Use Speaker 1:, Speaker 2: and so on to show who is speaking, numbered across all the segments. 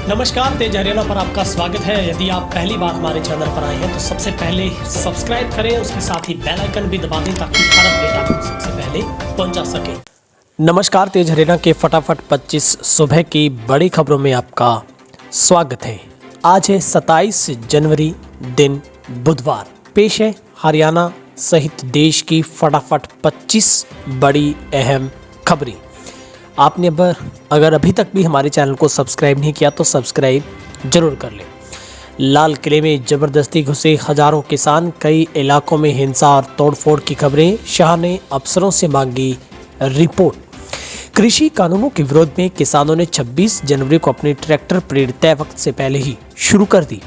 Speaker 1: नमस्कार, तेज हरियाणा पर आपका स्वागत है। यदि आप पहली बार हमारे चैनल पर आए हैं तो सबसे पहले सब्सक्राइब करें, उसके साथ ही बेल आइकन भी दबा दें ताकि हर अपडेट आपको सबसे पहले पहुंचा सके। नमस्कार, तेज हरियाणा के फटाफट 25 सुबह की बड़ी खबरों में आपका स्वागत है। आज है 27 जनवरी, दिन बुधवार। पेश है हरियाणा सहित देश की फटाफट 25 बड़ी अहम खबरें। आपने अगर अभी तक भी हमारे चैनल को सब्सक्राइब नहीं किया तो सब्सक्राइब जरूर कर लें। लाल किले में जबरदस्ती घुसे हजारों किसान, कई इलाकों में हिंसा और तोड़फोड़ की खबरें। शाह ने अफसरों से मांगी रिपोर्ट। कृषि कानूनों के विरोध में किसानों ने 26 जनवरी को अपनी ट्रैक्टर परेड तय वक्त से पहले ही शुरू कर दी।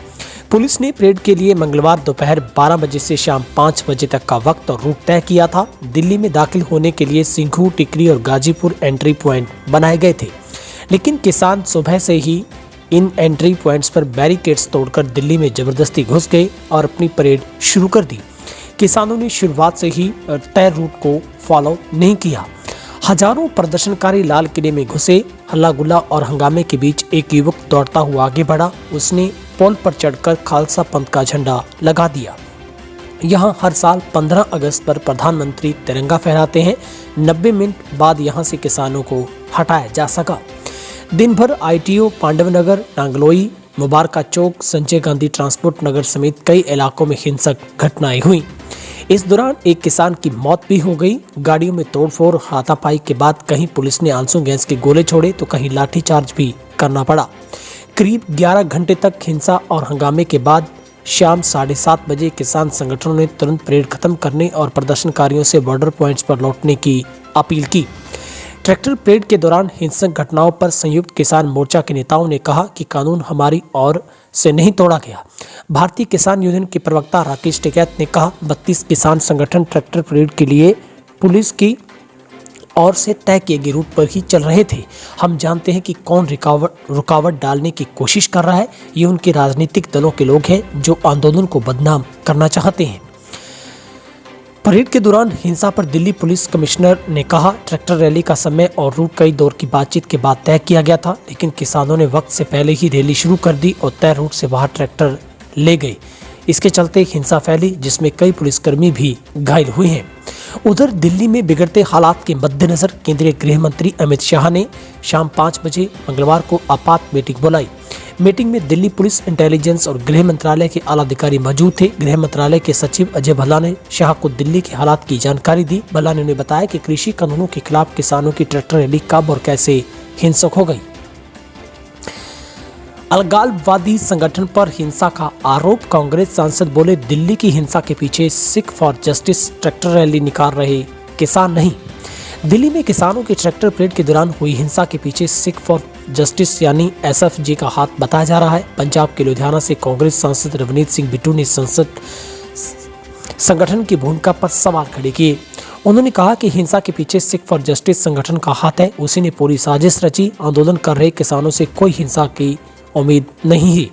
Speaker 1: पुलिस ने परेड के लिए मंगलवार दोपहर 12 बजे से शाम 5 बजे तक का वक्त और रूट तय किया था। दिल्ली में दाखिल होने के लिए सिंघू, टिकरी और गाजीपुर एंट्री पॉइंट बनाए गए थे, लेकिन किसान सुबह से ही इन एंट्री पॉइंट्स पर बैरिकेड्स तोड़कर दिल्ली में जबरदस्ती घुस गए और अपनी परेड शुरू कर दी। किसानों ने शुरुआत से ही तय रूट को फॉलो नहीं किया। हजारों प्रदर्शनकारी लाल किले में घुसे। हल्ला गुल्ला और हंगामे के बीच एक युवक दौड़ता हुआ आगे बढ़ा। उसने पोल पर चढ़कर खालसा पंथ का झंडा लगा दिया। यहाँ हर साल 15 अगस्त पर प्रधानमंत्री तिरंगा फहराते हैं। 90 मिनट बाद यहाँ से किसानों को हटाया जा सका। दिन भर ITO, पांडवनगर, नांगलोई, मुबारका चौक, संजय गांधी ट्रांसपोर्ट नगर समेत कई इलाकों में हिंसक घटनाएं हुई। इस दौरान एक किसान की मौत भी हो गई। गाड़ियों में तोड़फोड़, हाथापाई के बाद कहीं पुलिस ने आंसू गैस के गोले छोड़े तो कहीं लाठीचार्ज भी करना पड़ा। करीब 11 घंटे तक हिंसा और हंगामे के बाद शाम 7:30 बजे किसान संगठनों ने तुरंत परेड खत्म करने और प्रदर्शनकारियों से बॉर्डर पॉइंट्स पर लौटने की अपील की। ट्रैक्टर परेड के दौरान हिंसक घटनाओं पर संयुक्त किसान मोर्चा के नेताओं ने कहा कि कानून हमारी ओर से नहीं तोड़ा गया। भारतीय किसान यूनियन के प्रवक्ता राकेश टिकैत ने कहा, 32 किसान संगठन ट्रैक्टर परेड के लिए पुलिस की ओर से तय किए गए रूट पर ही चल रहे थे। हम जानते हैं कि कौन रुकावट डालने की कोशिश कर रहा है। ये उनके राजनीतिक दलों के लोग हैं जो आंदोलन को बदनाम करना चाहते हैं। परेड के दौरान हिंसा पर दिल्ली पुलिस कमिश्नर ने कहा, ट्रैक्टर रैली का समय और रूट कई दौर की बातचीत के बाद तय किया गया था, लेकिन किसानों ने वक्त से पहले ही रैली शुरू कर दी और तय रूट से बाहर ट्रैक्टर ले गए। इसके चलते हिंसा फैली, जिसमें कई पुलिसकर्मी भी घायल हुए हैं। उधर दिल्ली में बिगड़ते हालात के मद्देनजर केंद्रीय गृह मंत्री अमित शाह ने शाम 5 बजे मंगलवार को आपात मीटिंग बुलाई। मीटिंग में दिल्ली पुलिस, इंटेलिजेंस और गृह मंत्रालय के आला अधिकारी मौजूद थे। गृह मंत्रालय के सचिव अजय भल्ला ने शाह को दिल्ली के हालात की जानकारी दी। भल्ला ने उन्हें बताया कि कृषि कानूनों के खिलाफ किसानों की ट्रैक्टर रैली कब और कैसे हिंसक हो गई। अलगाववादी संगठन पर हिंसा का आरोप। कांग्रेस सांसद बोले, दिल्ली की हिंसा के पीछे Sikh for justice tractor rally निकाल रहे किसान नहीं। दिल्ली में किसानों की ट्रैक्टर परेड के दौरान हुई हिंसा के पीछे सिख फॉर जस्टिस यानी SFJ का हाथ बताया जा रहा है। पंजाब के लुधियाना से कांग्रेस सांसद रवनीत सिंह बिट्टू ने संगठन की भूमिका पर सवाल खड़े किए। उन्होंने कहा कि हिंसा के पीछे सिख फॉर जस्टिस संगठन का हाथ है। उसी ने पूरी साजिश रची। आंदोलन कर रहे किसानों से कोई हिंसा की उम्मीद नहीं है।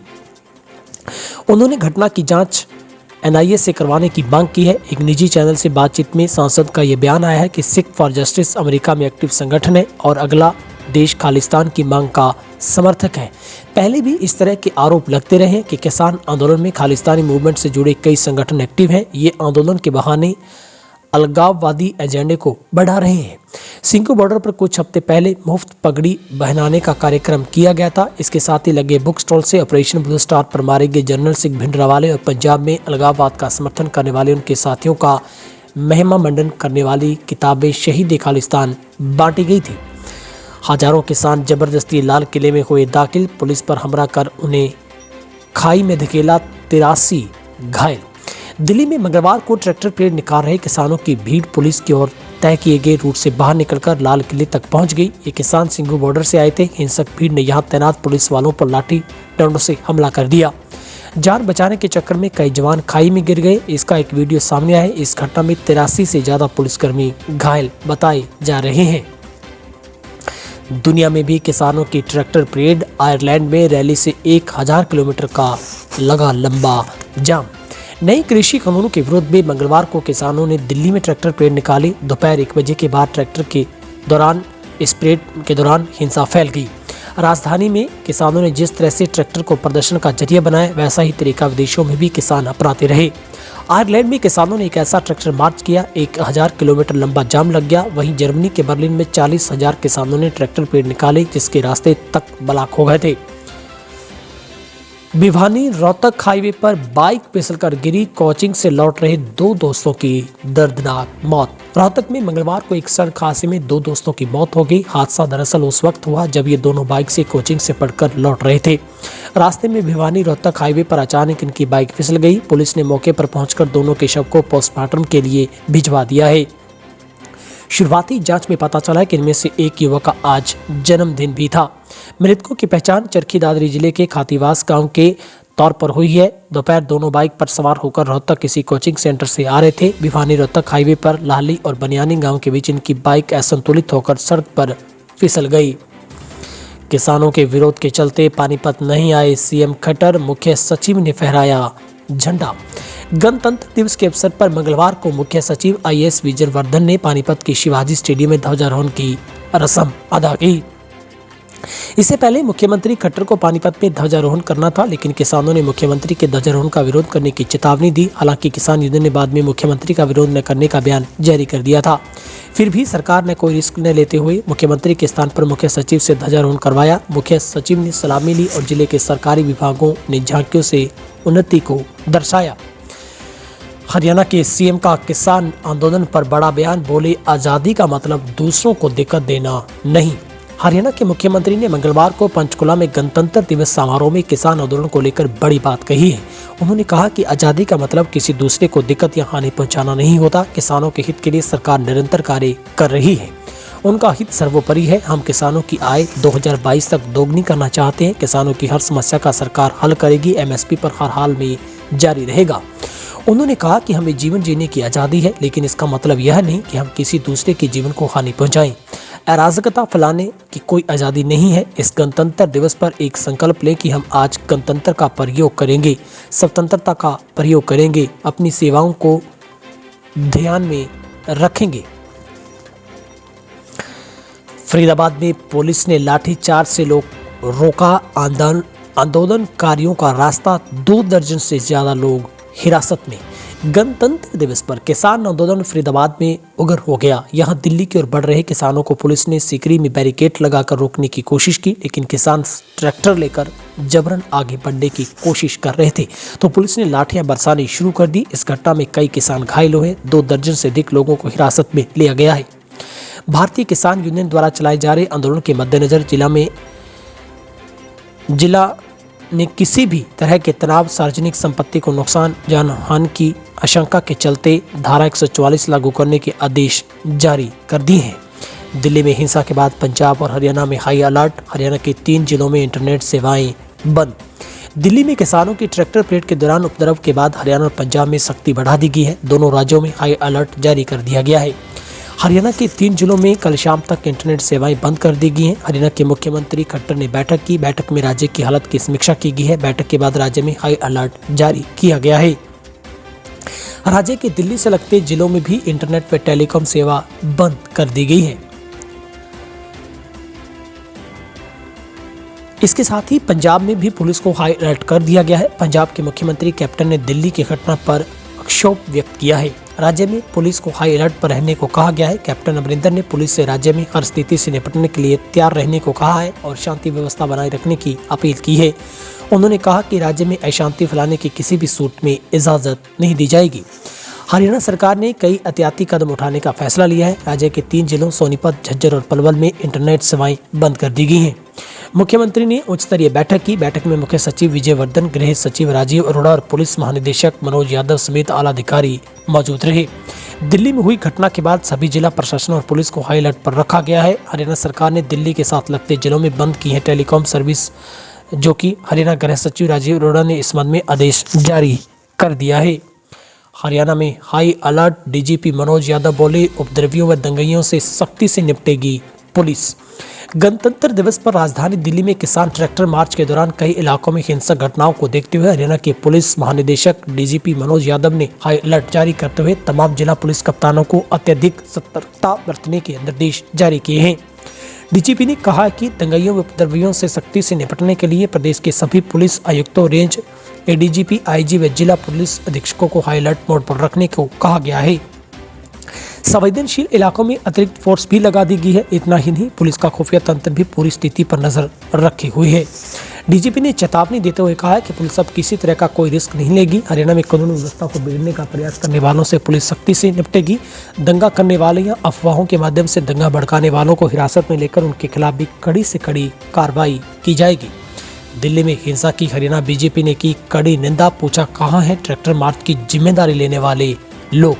Speaker 1: उन्होंने घटना की जांच NIA से करवाने की मांग की है। एक निजी चैनल से बातचीत में सांसद का यह बयान आया है कि सिख फॉर जस्टिस अमेरिका में एक्टिव संगठन है और अगला देश खालिस्तान की मांग का समर्थक है। पहले भी इस तरह के आरोप लगते रहे कि किसान आंदोलन में खालिस्तानी मूवमेंट से जुड़े कई संगठन एक्टिव हैं। ये आंदोलन के बहाने अलगाववादी एजेंडे को बढ़ा रहे हैं। सिंघू बॉर्डर पर कुछ हफ्ते पहले मुफ्त पगड़ी पहनाने का कार्यक्रम किया गया था। इसके साथ ही लगे बुक स्टॉल से ऑपरेशन ब्लू स्टार पर मारे गए जनरल सिंह भिंडरावाले और पंजाब में अलगाववाद का समर्थन करने वाले उनके साथियों का महिमा मंडन करने वाली किताबें शहीद खालिस्तान बांटी गई थी। हजारों किसान जबरदस्ती लाल किले में हुए दाखिल। पुलिस पर हमला कर उन्हें खाई में धकेला, 83 घायल। दिल्ली में मंगलवार को ट्रैक्टर परेड निकाल रहे किसानों की भीड़ पुलिस की ओर तय किए गए रूट से बाहर निकलकर लाल किले तक पहुंच गई। ये किसान सिंघू बॉर्डर से आए थे। हिंसक भीड़ ने यहां तैनात पुलिस वालों पर लाठी डंडों से हमला कर दिया। जान बचाने के चक्कर में कई जवान खाई में गिर गए। इसका एक वीडियो सामने आया है। इस घटना में 83 से ज्यादा पुलिसकर्मी घायल बताए जा रहे हैं। दुनिया में भी किसानों की ट्रैक्टर परेड। आयरलैंड में रैली से 1000 किलोमीटर का लगा लंबा जाम। नई कृषि कानूनों के विरोध में मंगलवार को किसानों ने दिल्ली में ट्रैक्टर परेड निकाली। दोपहर 1 बजे के बाद इस परेड के दौरान हिंसा फैल गई। राजधानी में किसानों ने जिस तरह से ट्रैक्टर को प्रदर्शन का जरिया बनाया, वैसा ही तरीका विदेशों में भी किसान अपनाते रहे। आयरलैंड में किसानों ने एक ऐसा ट्रैक्टर मार्च किया, 1000 किलोमीटर लंबा जाम लग गया। वहीं जर्मनी के बर्लिन में 40,000 किसानों ने ट्रैक्टर पेड़ निकाले, जिसके रास्ते तक ब्लॉक हो गए थे। भिवानी रोहतक हाईवे पर बाइक फिसलकर गिरी, कोचिंग से लौट रहे 2 दोस्तों की दर्दनाक मौत। रोहतक में मंगलवार को एक सड़क हादसे में 2 दोस्तों की मौत हो गई। हादसा दरअसल उस वक्त हुआ जब ये दोनों बाइक से कोचिंग से पढ़कर लौट रहे थे। रास्ते में भिवानी रोहतक हाईवे पर अचानक इनकी बाइक फिसल गई। पुलिस ने मौके पर पहुंचकर दोनों के शव को पोस्टमार्टम के लिए भिजवा दिया है। शुरुआती जांच में पता चला कि इनमें से एक युवक का आज जन्मदिन भी था। मृतकों की पहचान चरखी दादरी जिले के खातीवास गांव के तौर पर हुई है। दोपहर दोनों बाइक पर सवार होकर रोहतक किसी कोचिंग सेंटर से आ रहे थे। भिवानी रोहतक हाईवे पर लाहली और बनियानी गांव के बीच इनकी बाइक असंतुलित होकर सड़क पर फिसल गई। किसानों के विरोध के चलते पानीपत नहीं आए सीएम खट्टर, मुख्य सचिव ने फहराया झंडा। गणतंत्र दिवस के अवसर पर मंगलवार को मुख्य सचिव IAS विजय वर्धन ने पानीपत के शिवाजी स्टेडियम में ध्वजारोहण की रस्म अदा की। इससे पहले मुख्यमंत्री खट्टर को पानीपत में ध्वजारोहण करना था, लेकिन किसानों ने मुख्यमंत्री के ध्वजारोहण का विरोध करने की चेतावनी दी। हालांकि किसान यूनियन ने बाद में मुख्यमंत्री का विरोध न करने का बयान जारी कर दिया था। फिर भी सरकार ने कोई रिस्क न लेते हुए मुख्यमंत्री के स्थान पर मुख्य सचिव से ध्वजारोहण करवाया। मुख्य सचिव ने सलामी ली और जिले के सरकारी विभागों ने झांकियों से उन्नति को दर्शाया। हरियाणा के सीएम का किसान आंदोलन पर बड़ा बयान, बोले आजादी का मतलब दूसरों को दिक्कत देना नहीं। हरियाणा के मुख्यमंत्री ने मंगलवार को पंचकुला में गणतंत्र दिवस समारोह में किसान आंदोलन को लेकर बड़ी बात कही है। उन्होंने कहा कि आजादी का मतलब किसी दूसरे को दिक्कत या हानि पहुंचाना नहीं होता। किसानों के हित के लिए सरकार निरंतर कार्य कर रही है। उनका हित सर्वोपरि है। हम किसानों की आय 2022 तक दोगुनी करना चाहते हैं। किसानों की हर समस्या का सरकार हल करेगी। MSP पर हर हाल में जारी रहेगा। उन्होंने कहा कि हमें जीवन जीने की आज़ादी है, लेकिन इसका मतलब यह नहीं कि हम किसी दूसरे के जीवन को हानि पहुंचाएं। अराजकता फैलाने की कोई आज़ादी नहीं है। इस गणतंत्र दिवस पर एक संकल्प लें कि हम आज गणतंत्र का प्रयोग करेंगे, स्वतंत्रता का प्रयोग करेंगे, अपनी सेवाओं को ध्यान में रखेंगे। फरीदाबाद में पुलिस ने लाठीचार्ज से रोका आंदोलनकारियों का रास्ता। 2 दर्जन से ज्यादा लोग हिरासत में। गणतंत्र दिवस पर किसान आंदोलन फरीदाबाद में उग्र हो गया। यहां दिल्ली की ओर बढ़ रहे किसानों को पुलिस ने सीकरी में बैरिकेड लगाकर रोकने की कोशिश की, लेकिन किसान ट्रैक्टर लेकर जबरन आगे बढ़ने की कोशिश कर रहे थे तो पुलिस ने लाठियां बरसानी शुरू कर दी। इस घटना में कई किसान घायल हुए। 2 दर्जन से अधिक लोगों को हिरासत में लिया गया है। भारतीय किसान यूनियन द्वारा चलाए जा रहे आंदोलन के मद्देनजर जिला ने किसी भी तरह के तनाव, सार्वजनिक संपत्ति को नुकसान, जानहानि की आशंका के चलते धारा 144 लागू करने के आदेश जारी कर दिए हैं। दिल्ली में हिंसा के बाद पंजाब और हरियाणा में हाई अलर्ट। हरियाणा के 3 जिलों में इंटरनेट सेवाएं बंद। दिल्ली में किसानों की ट्रैक्टर परेड के दौरान उपद्रव के बाद हरियाणा और पंजाब में सख्ती बढ़ा दी गई है। दोनों राज्यों में हाई अलर्ट जारी कर दिया गया है। हरियाणा के 3 जिलों में कल शाम तक इंटरनेट सेवाएं बंद कर दी गई हैं। हरियाणा के मुख्यमंत्री खट्टर ने बैठक की। बैठक में राज्य की हालत की समीक्षा की गई है। बैठक के बाद राज्य में हाई अलर्ट जारी किया गया है। राज्य के दिल्ली से लगते जिलों में भी इंटरनेट पर टेलीकॉम सेवा बंद कर दी गई है। इसके साथ ही पंजाब में भी पुलिस को हाई अलर्ट कर दिया गया है। पंजाब के मुख्यमंत्री कैप्टन ने दिल्ली की घटना पर क्षोभ व्यक्त किया है। राज्य में पुलिस को हाई अलर्ट पर रहने को कहा गया है। कैप्टन अमरिंदर ने पुलिस से राज्य में हर स्थिति से निपटने के लिए तैयार रहने को कहा है और शांति व्यवस्था बनाए रखने की अपील की है। उन्होंने कहा कि राज्य में अशांति फैलाने की किसी भी सूरत में इजाजत नहीं दी जाएगी। हरियाणा सरकार ने कई एहतियाती कदम उठाने का फैसला लिया है। राज्य के 3 जिलों सोनीपत, झज्जर और पलवल में इंटरनेट सेवाएं बंद कर दी गई हैं। मुख्यमंत्री ने उच्च स्तरीय बैठक की। बैठक में मुख्य सचिव विजय वर्धन, गृह सचिव राजीव अरोड़ा और पुलिस महानिदेशक मनोज यादव समेत आला अधिकारी मौजूद रहे। दिल्ली में हुई घटना के बाद सभी जिला प्रशासन और पुलिस को हाई अलर्ट पर रखा गया है। हरियाणा सरकार ने दिल्ली के साथ लगते जिलों में बंद की है टेलीकॉम सर्विस, जो कि हरियाणा गृह सचिव राजीव अरोड़ा ने इस संबंध में आदेश जारी कर दिया है। हरियाणा में high alert. DGP Manoj Yadav बोले, उपद्रवियों व दंगइयों से सख्ती से निपटेगी पुलिस। गणतंत्र दिवस पर राजधानी दिल्ली में किसान ट्रैक्टर मार्च के दौरान कई इलाकों में हिंसक घटनाओं को देखते हुए हरियाणा के पुलिस महानिदेशक डीजीपी मनोज यादव ने हाई अलर्ट जारी करते हुए तमाम जिला पुलिस कप्तानों को अत्यधिक सतर्कता बरतने के निर्देश जारी किए हैं। डीजीपी ने कहा कि दंगाइयों व उपद्रवियों से सख्ती से निपटने के लिए प्रदेश के सभी पुलिस आयुक्तों, रेंज एडीजीपी, आईजी व जिला पुलिस अधीक्षकों को हाई अलर्ट मोड पर रखने को कहा गया है। संवेदनशील इलाकों में अतिरिक्त फोर्स भी लगा दी गई है। इतना ही नहीं, पुलिस का खुफिया तंत्र भी पूरी स्थिति पर नजर रखी हुई है। डीजीपी ने चेतावनी देते हुए कहा है कि पुलिस अब किसी तरह का कोई रिस्क नहीं लेगी। हरियाणा में कानून व्यवस्था को बिगड़ने का प्रयास करने वालों से पुलिस सख्ती से निपटेगी। दंगा करने वाले या अफवाहों के माध्यम से दंगा भड़काने वालों को हिरासत में लेकर उनके खिलाफ भी कड़ी से कड़ी कार्रवाई की जाएगी। दिल्ली में हिंसा की हरियाणा बीजेपी ने की कड़ी निंदा। पूछा, कहां है ट्रैक्टर मार्च की जिम्मेदारी लेने वाले लोग।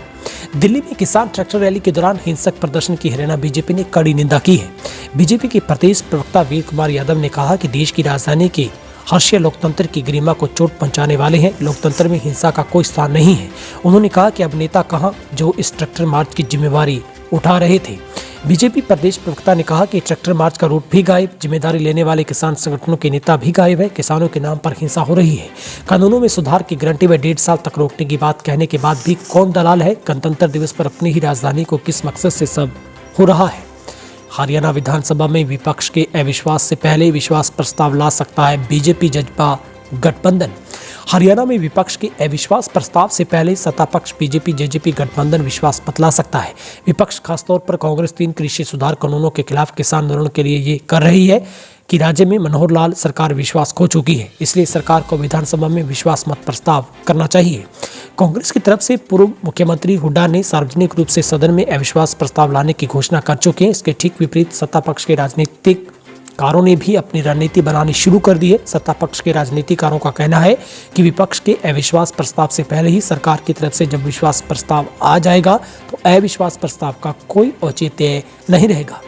Speaker 1: दिल्ली में किसान ट्रैक्टर रैली के दौरान हिंसक प्रदर्शन की हरियाणा बीजेपी ने कड़ी निंदा की है। बीजेपी के प्रदेश प्रवक्ता वीर कुमार यादव ने कहा कि देश की राजधानी के हर्षीय लोकतंत्र की गरिमा को चोट पहुंचाने वाले हैं। लोकतंत्र में हिंसा का कोई स्थान नहीं है। उन्होंने कहा कि अब नेता कहां जो इस ट्रैक्टर मार्च की जिम्मेवारी उठा रहे थे। बीजेपी प्रदेश प्रवक्ता ने कहा कि ट्रैक्टर मार्च का रूट भी गायब, जिम्मेदारी लेने वाले किसान संगठनों के नेता भी गायब है। किसानों के नाम पर हिंसा हो रही है। कानूनों में सुधार की गारंटी व 1.5 साल तक रोकने की बात कहने के बाद भी कौन दलाल है। गणतंत्र दिवस पर अपनी ही राजधानी को किस मकसद से सब हो रहा है। हरियाणा विधानसभा में विपक्ष के अविश्वास से पहले विश्वास प्रस्ताव ला सकता है बीजेपी जजपा गठबंधन। हरियाणा में विपक्ष के अविश्वास प्रस्ताव से पहले सत्ता पक्ष बीजेपी जेजेपी गठबंधन विश्वास बतला सकता है। विपक्ष खासतौर पर कांग्रेस 3 कृषि सुधार कानूनों के खिलाफ किसान आंदोलन के लिए ये कर रही है कि राज्य में मनोहर लाल सरकार विश्वास खो चुकी है, इसलिए सरकार को विधानसभा में विश्वास मत प्रस्ताव करना चाहिए। कांग्रेस की तरफ से पूर्व मुख्यमंत्री हुड्डा ने सार्वजनिक रूप से सदन में अविश्वास प्रस्ताव लाने की घोषणा कर चुके हैं। इसके ठीक विपरीत सत्ता पक्ष के राजनीतिक कारों ने भी अपनी रणनीति बनानी शुरू कर दी है। सत्ता पक्ष के राजनीतिकारों का कहना है कि विपक्ष के अविश्वास प्रस्ताव से पहले ही सरकार की तरफ से जब विश्वास प्रस्ताव आ जाएगा तो अविश्वास प्रस्ताव का कोई औचित्य नहीं रहेगा।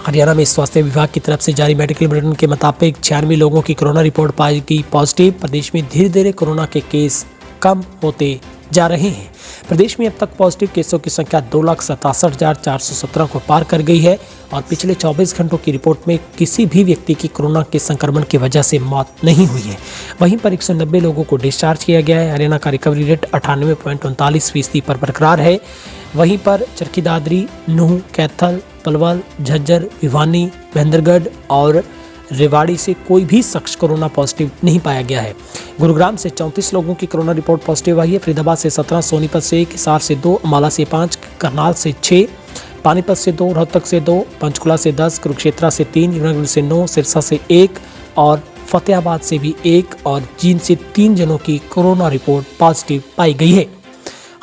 Speaker 1: हरियाणा में स्वास्थ्य विभाग की तरफ से जारी मेडिकल बुलेटिन के मुताबिक 96 लोगों की कोरोना रिपोर्ट पाई गई पॉजिटिव। प्रदेश में धीरे धीरे कोरोना के केस कम होते जा रहे हैं। प्रदेश में अब तक पॉजिटिव केसों की संख्या 2,67,417 को पार कर गई है और पिछले 24 घंटों की रिपोर्ट में किसी भी व्यक्ति की कोरोना के संक्रमण की वजह से मौत नहीं हुई है। वहीं पर 190 लोगों को डिस्चार्ज किया गया है। हरियाणा का रिकवरी रेट 98.39% पर बरकरार है। वहीं पर चरखी दादरी, नूंह, कैथल, पलवल, झज्जर, भिवानी, महेंद्रगढ़ और रेवाड़ी से कोई भी शख्स कोरोना पॉजिटिव नहीं पाया गया है। गुरुग्राम से 34 लोगों की कोरोना रिपोर्ट पॉजिटिव आई है। फरीदाबाद से 17, सोनीपत से 1, हिसार से 2, अम्बाला से 5, करनाल से 6, पानीपत से 2, रोहतक से 2, पंचकुला से 10, कुरुक्षेत्र से 3, यमुनानगर से 9, सिरसा से 1 और फतेहाबाद से भी 1 और जींद से 3 जनों की कोरोना रिपोर्ट पॉजिटिव पाई गई है।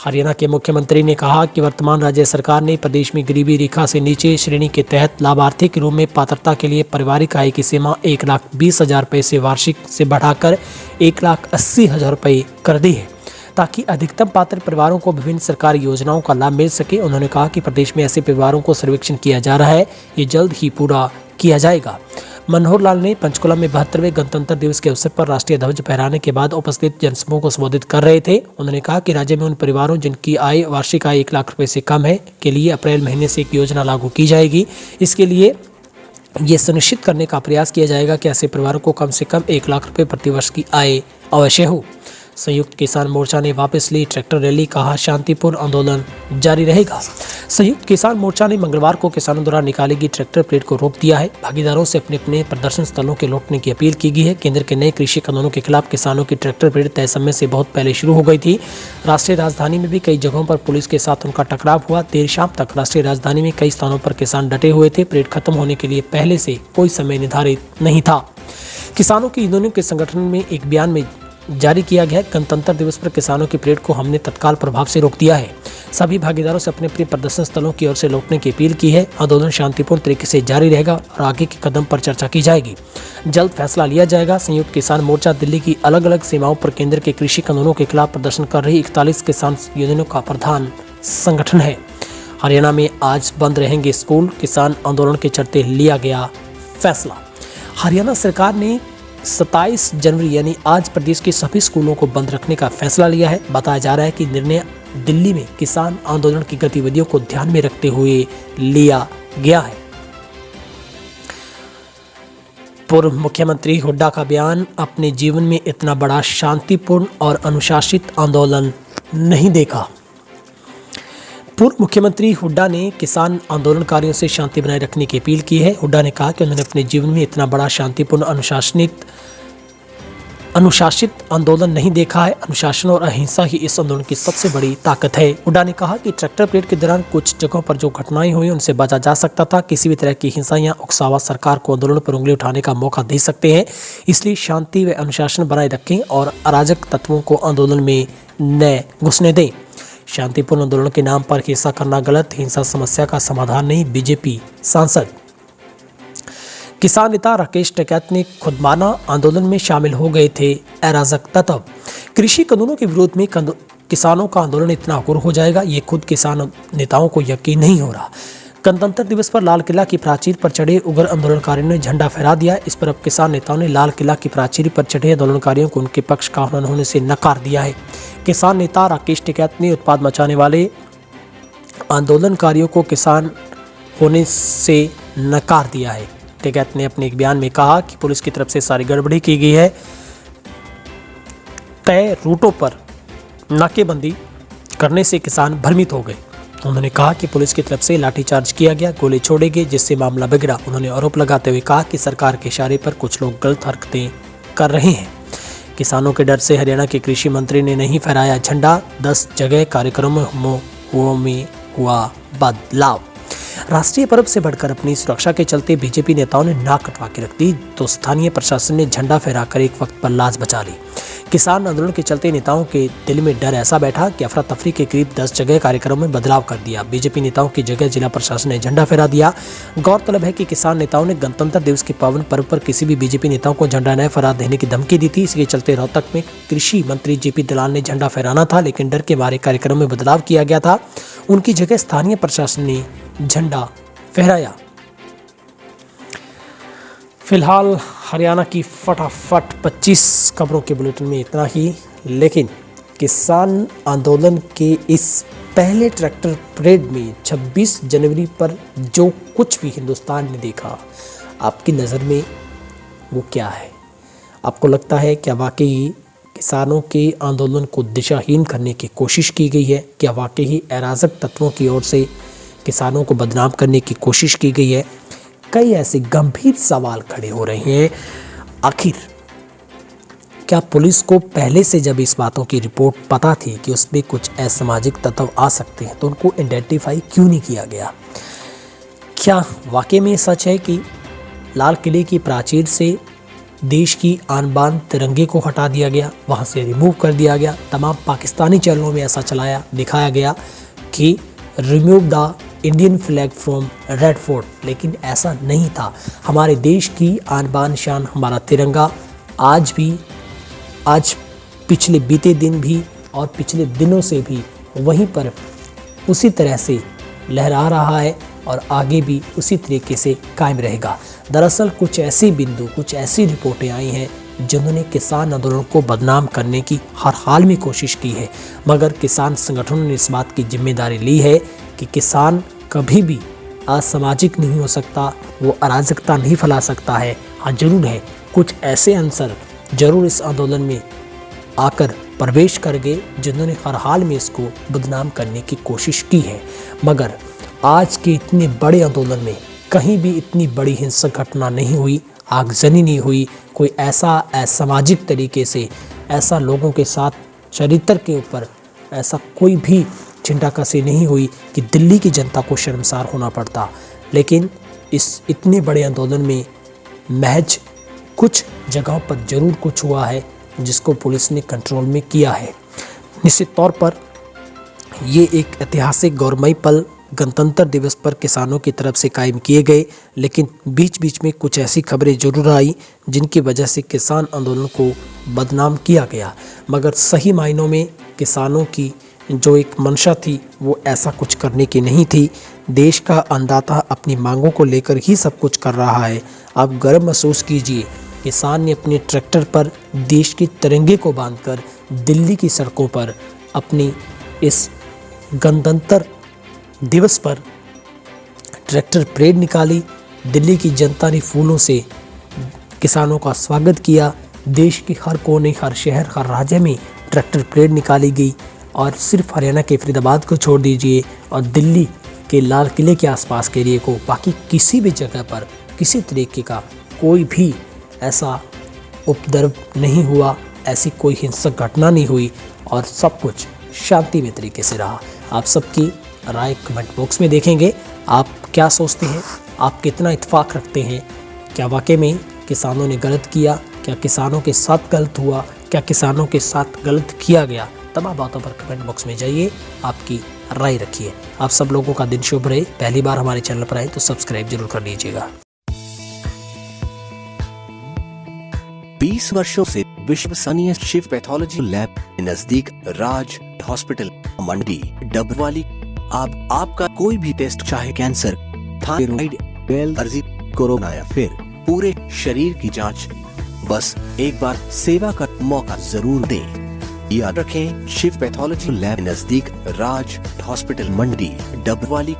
Speaker 1: हरियाणा के मुख्यमंत्री ने कहा कि वर्तमान राज्य सरकार ने प्रदेश में गरीबी रेखा से नीचे श्रेणी के तहत लाभार्थी के रूप में पात्रता के लिए पारिवारिक आय की सीमा 1,20,000 रुपये से वार्षिक से बढ़ाकर 1,80,000 रुपये कर दी है ताकि अधिकतम पात्र परिवारों को विभिन्न सरकारी योजनाओं का लाभ मिल सके। उन्होंने कहा कि प्रदेश में ऐसे परिवारों को सर्वेक्षण किया जा रहा है, ये जल्द ही पूरा किया जाएगा। मनोहर लाल ने पंचकुला में 72वें गणतंत्र दिवस के अवसर पर राष्ट्रीय ध्वज फहराने के बाद उपस्थित जनसमूह को संबोधित कर रहे थे। उन्होंने कहा कि राज्य में उन परिवारों जिनकी आय वार्षिक आय 1 लाख रुपए से कम है के लिए अप्रैल महीने से एक योजना लागू की जाएगी। इसके लिए ये सुनिश्चित करने का प्रयास किया जाएगा कि ऐसे परिवारों को कम से कम 1 लाख रुपए प्रतिवर्ष की आय अवश्य हो। संयुक्त किसान मोर्चा ने वापस ली ट्रैक्टर रैली, कहा शांतिपूर्ण आंदोलन जारी रहेगा। संयुक्त किसान मोर्चा ने मंगलवार को किसानों द्वारा निकाली गई ट्रैक्टर परेड को रोक दिया है। भागीदारों से अपने अपने प्रदर्शन स्थलों के लौटने की अपील की गई है। केंद्र के नए कृषि कानूनों के खिलाफ किसानों की ट्रैक्टर परेड तय समय से बहुत पहले शुरू हो गई थी। राष्ट्रीय राजधानी में भी कई जगहों पर पुलिस के साथ उनका टकराव हुआ। देर शाम तक राष्ट्रीय राजधानी में कई स्थानों पर किसान डटे हुए थे। परेड खत्म होने के लिए पहले से कोई समय निर्धारित नहीं था। किसानों की यूनियनों के संगठन में एक बयान में जारी किया गया। गणतंत्र दिवस पर किसानों की परेड को हमने तत्काल प्रभाव से रोक दिया है। सभी भागीदारों से अपने अपने प्रदर्शन स्थलों की ओर से लौटने की अपील की है। आंदोलन शांतिपूर्ण तरीके से जारी रहेगा और आगे के कदम पर चर्चा की जाएगी। जल्द फैसला लिया जाएगा। संयुक्त किसान मोर्चा दिल्ली की अलग अलग सीमाओं पर केंद्र के कृषि कानूनों के खिलाफ प्रदर्शन कर रही 41 किसान यूनियनों का प्रधान संगठन है। हरियाणा में आज बंद रहेंगे स्कूल, किसान आंदोलन के चलते लिया गया फैसला। हरियाणा सरकार ने 27 जनवरी यानी आज प्रदेश के सभी स्कूलों को बंद रखने का फैसला लिया है। बताया जा रहा है कि निर्णय दिल्ली में किसान आंदोलन की गतिविधियों को ध्यान में रखते हुए लिया गया है। पूर्व मुख्यमंत्री हुड्डा का बयान, अपने जीवन में इतना बड़ा शांतिपूर्ण और अनुशासित आंदोलन नहीं देखा। पूर्व मुख्यमंत्री हुड्डा ने किसान आंदोलनकारियों से शांति बनाए रखने की अपील की है। हुड्डा ने कहा कि उन्होंने अपने जीवन में इतना बड़ा शांतिपूर्ण अनुशासित आंदोलन नहीं देखा है। अनुशासन और अहिंसा ही इस आंदोलन की सबसे बड़ी ताकत है। हुड्डा ने कहा कि ट्रैक्टर परेड के दौरान कुछ जगहों पर जो घटनाएं हुई उनसे बचा जा सकता था। किसी भी तरह की हिंसा या उकसावा सरकार को आंदोलन पर उंगली उठाने का मौका दे सकते हैं, इसलिए शांति व अनुशासन बनाए रखें और अराजक तत्वों को आंदोलन में न घुसने दें। शांतिपूर्ण आंदोलन के नाम पर हिंसा करना गलत, हिंसा समस्या का समाधान नहीं। बीजेपी सांसद किसान नेता राकेश टिकैत ने खुद माना, आंदोलन में शामिल हो गए थे अराजक तत्व। कृषि कानूनों के विरोध में किसानों का आंदोलन इतना उग्र हो जाएगा, ये खुद किसान नेताओं को यकीन नहीं हो रहा। गणतंत्र दिवस पर लाल किला की प्राचीर पर चढ़े उग्र आंदोलनकारियों ने झंडा फहरा दिया। इस पर अब किसान नेताओं ने लाल किला की प्राचीर पर चढ़े आंदोलनकारियों को उनके पक्ष का न होने से नकार दिया है। किसान नेता राकेश टिकैत ने उत्पाद मचाने वाले आंदोलनकारियों को किसान होने से नकार दिया है। टिकैत ने अपने एक बयान में कहा कि पुलिस की तरफ से सारी गड़बड़ी की गई है। तय रूटों पर नाकेबंदी करने से किसान भ्रमित हो गए। उन्होंने कहा कि पुलिस की तरफ से लाठीचार्ज किया गया, गोले छोड़े गए, जिससे मामला बिगड़ा। उन्होंने आरोप लगाते हुए कहा कि सरकार के इशारे पर कुछ लोग गलत हरकतें कर रहे हैं। किसानों के डर से हरियाणा के कृषि मंत्री ने नहीं फहराया झंडा, 10 जगह कार्यक्रमों में हुआ बदलाव। राष्ट्रीय पर्व से बढ़कर अपनी सुरक्षा के चलते बीजेपी नेताओं ने नाक कटवा के रख दी, तो स्थानीय प्रशासन ने झंडा फहराकर एक वक्त पर लाज बचा ली। किसान आंदोलन के चलते नेताओं के दिल में डर ऐसा बैठा कि अफरा तफरी के करीब 10 जगह कार्यक्रमों में बदलाव कर दिया। बीजेपी नेताओं की जगह जिला प्रशासन ने झंडा फहरा दिया। गौरतलब है कि किसान नेताओं ने गणतंत्र दिवस के पावन पर्व पर किसी भी बीजेपी नेताओं को झंडा न फहरा देने की धमकी दी थी। इसके चलते रोहतक में कृषि मंत्री जेपी दलाल ने झंडा फहराना था, लेकिन डर के मारे कार्यक्रम में बदलाव किया गया था। उनकी जगह स्थानीय प्रशासन ने झंडा फहराया। फिलहाल हरियाणा की फटाफट 25 खबरों के बुलेटिन में इतना ही, लेकिन किसान आंदोलन के इस पहले ट्रैक्टर परेड में 26 जनवरी पर जो कुछ भी हिंदुस्तान ने देखा, आपकी नज़र में वो क्या है? आपको लगता है क्या वाकई किसानों के आंदोलन को दिशाहीन करने की कोशिश की गई है? क्या वाकई ही अराजक तत्वों की ओर से किसानों को बदनाम करने की कोशिश की गई है? कई ऐसे गंभीर सवाल खड़े हो रहे हैं। आखिर क्या पुलिस को पहले से जब इस बातों की रिपोर्ट पता थी कि उसमें कुछ असामाजिक तत्व आ सकते हैं, तो उनको आइडेंटिफाई क्यों नहीं किया गया? क्या वाकई में सच है कि लाल किले की प्राचीर से देश की आन बान तिरंगे को हटा दिया गया, वहाँ से रिमूव कर दिया गया? तमाम पाकिस्तानी चैनलों में ऐसा दिखाया गया कि remove the Indian flag from red fort, लेकिन ऐसा नहीं था। हमारे देश की आन बान शान हमारा तिरंगा आज पिछले बीते दिन भी और पिछले दिनों से भी वहीं पर उसी तरह से लहरा रहा है और आगे भी उसी तरीके से कायम रहेगा। दरअसल कुछ ऐसी रिपोर्टें आई हैं जिन्होंने किसान आंदोलन को बदनाम करने की हर हाल में कोशिश की है, मगर किसान संगठनों ने इस बात की जिम्मेदारी ली है कि किसान कभी भी असामाजिक नहीं हो सकता, वो अराजकता नहीं फैला सकता है। हाँ जरूर है, कुछ ऐसे अंसर जरूर इस आंदोलन में आकर प्रवेश कर गए जिन्होंने हर हाल में इसको बदनाम करने की कोशिश की है, मगर आज के इतने बड़े आंदोलन में कहीं भी इतनी बड़ी हिंसक घटना नहीं हुई, आगजनी नहीं हुई, कोई ऐसा असामाजिक तरीके से ऐसा लोगों के साथ चरित्र के ऊपर ऐसा कोई भी छिंटाकसी नहीं हुई कि दिल्ली की जनता को शर्मसार होना पड़ता। लेकिन इस इतने बड़े आंदोलन में महज कुछ जगहों पर जरूर कुछ हुआ है जिसको पुलिस ने कंट्रोल में किया है। निश्चित तौर पर ये एक ऐतिहासिक गौरवमयी पल गणतंत्र दिवस पर किसानों की तरफ से कायम किए गए, लेकिन बीच बीच में कुछ ऐसी खबरें जरूर आई जिनकी वजह से किसान आंदोलन को बदनाम किया गया, मगर सही मायनों में किसानों की जो एक मंशा थी वो ऐसा कुछ करने की नहीं थी। देश का अन्नदाता अपनी मांगों को लेकर ही सब कुछ कर रहा है। आप गर्व महसूस कीजिए, किसान ने अपने ट्रैक्टर पर देश के तिरंगे को बांधकर दिल्ली की सड़कों पर अपनी इस गणतंत्र दिवस पर ट्रैक्टर परेड निकाली। दिल्ली की जनता ने फूलों से किसानों का स्वागत किया। देश के हर कोने, हर शहर, हर राज्य में ट्रैक्टर परेड निकाली गई। और सिर्फ हरियाणा के फरीदाबाद को छोड़ दीजिए और दिल्ली के लाल किले के आसपास के एरिए को, बाकी किसी भी जगह पर किसी तरीके का कोई भी ऐसा उपद्रव नहीं हुआ, ऐसी कोई हिंसक घटना नहीं हुई और सब कुछ शांतिमय तरीके से रहा। आप सबकी राय कमेंट बॉक्स में देखेंगे। आप क्या सोचते हैं, आप कितना इत्तेफाक रखते हैं? क्या वाकई में किसानों ने गलत किया? क्या किसानों के साथ गलत हुआ? क्या किसानों के साथ गलत किया गया? तमाम बातों पर कमेंट बॉक्स में जाइए, आपकी राय रखिए। आप सब लोगों का दिन शुभ रहे। पहली बार हमारे चैनल पर आए तो सब्सक्राइब जरूर कर लीजिएगा।
Speaker 2: 20 वर्षों से विश्वसनीय शिव पैथोलॉजी लैब नजदीक राज हॉस्पिटल मंडी डबवाली। आपका कोई भी टेस्ट, चाहे कैंसर, थायराइड, एलर्जी, कोरोना या फिर पूरे शरीर की जांच, बस एक बार सेवा का मौका जरूर दें। याद रखें, शिव पैथोलॉजी लैब नजदीक राज हॉस्पिटल मंडी डबवाली।